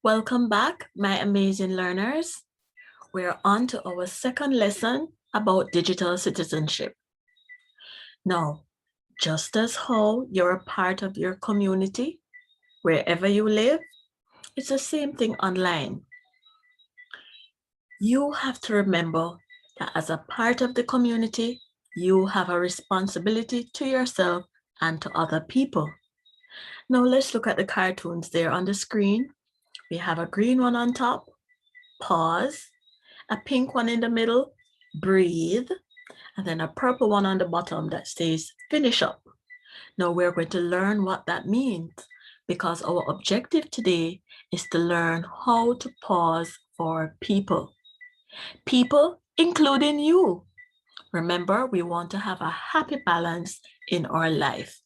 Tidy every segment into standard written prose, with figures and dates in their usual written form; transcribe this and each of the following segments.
Welcome back, my amazing learners. We're on to our second lesson about digital citizenship. Now, just as how you're a part of your community, wherever you live, it's the same thing online. You have to remember that as a part of the community, you have a responsibility to yourself and to other people. Now let's look at the cartoons there on the screen. We have a green one on top, pause, a pink one in the middle, breathe, and then a purple one on the bottom that says finish up. Now we're going to learn what that means because our objective today is to learn how to pause for people. People, including you. Remember, we want to have a happy balance in our life.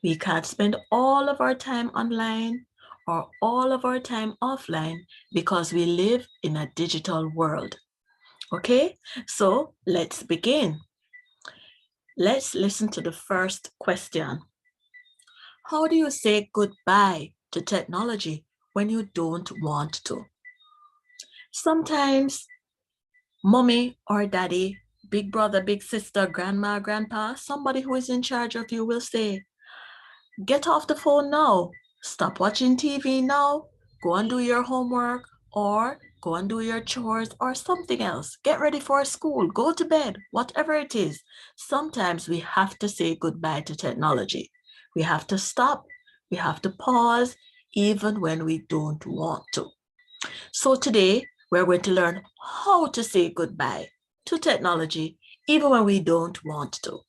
We can't spend all of our time online or all of our time offline because we live in a digital world. Okay, so let's begin. Let's listen to the first question. How do you say goodbye to technology when you don't want to? Sometimes mommy or daddy, big brother, big sister, grandma, grandpa, somebody who is in charge of you will say, get off the phone now, stop watching TV now, go and do your homework, or go and do your chores or something else. Get ready for school, go to bed, whatever it is. Sometimes we have to say goodbye to technology. We have to stop, we have to pause, even when we don't want to. So today, we're going to learn how to say goodbye to technology, even when we don't want to.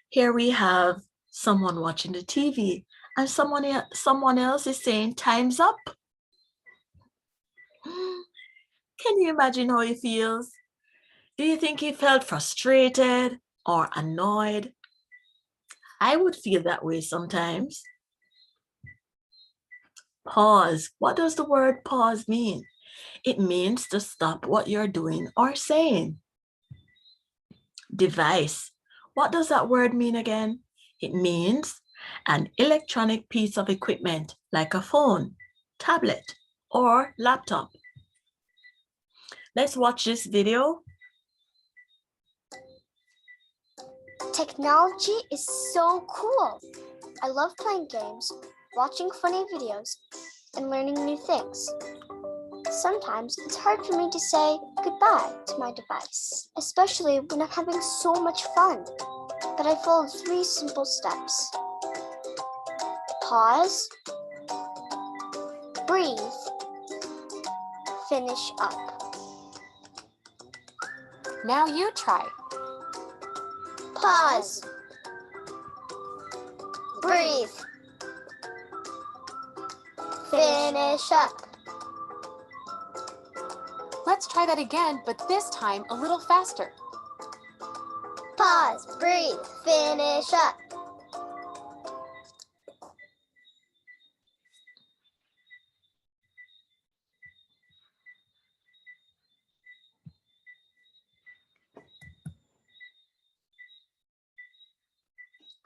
Here we have someone watching the TV and someone else is saying time's up. Can you imagine how he feels? Do you think he felt frustrated or annoyed? I would feel that way sometimes. Pause. What does the word pause mean? It means to stop what you're doing or saying. Device. What does that word mean again? It means an electronic piece of equipment like a phone, tablet, or laptop. Let's watch this video. Technology is so cool. I love playing games, watching funny videos, and learning new things. Sometimes it's hard for me to say goodbye to my device, especially when I'm having so much fun. But I followed 3 simple steps. Pause, breathe, finish up. Now you try. Pause, breathe, finish up. Let's try that again, but this time a little faster. Pause, breathe, finish up.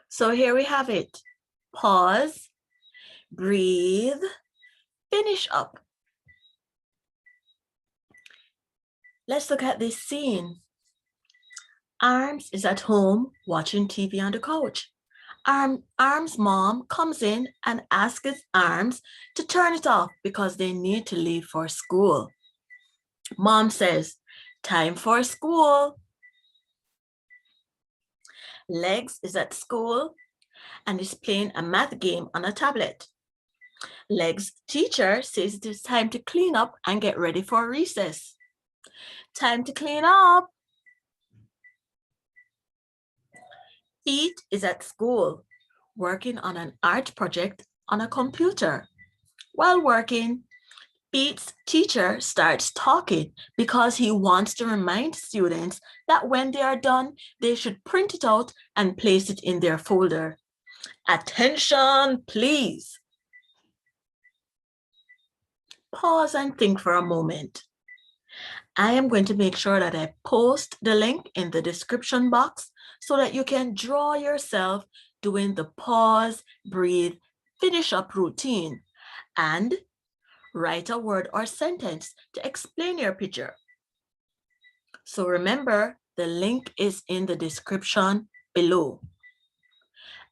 So here we have it. Pause, breathe, finish up. Let's look at this scene. Arms is at home watching TV on the couch. Arms' mom comes in and asks Arms to turn it off because they need to leave for school. Mom says, time for school. Legs is at school and is playing a math game on a tablet. Legs' teacher says it is time to clean up and get ready for recess. Time to clean up. Feet is at school, working on an art project on a computer. While working, Pete's teacher starts talking because he wants to remind students that when they are done, they should print it out and place it in their folder. Attention, please. Pause and think for a moment. I am going to make sure that I post the link in the description box so that you can draw yourself doing the pause, breathe, finish up routine. and write a word or sentence to explain your picture. So remember, the link is in the description below.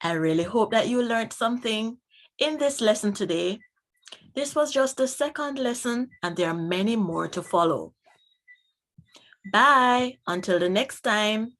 I really hope that you learned something in this lesson today. This was just the second lesson, and there are many more to follow. Bye, until the next time.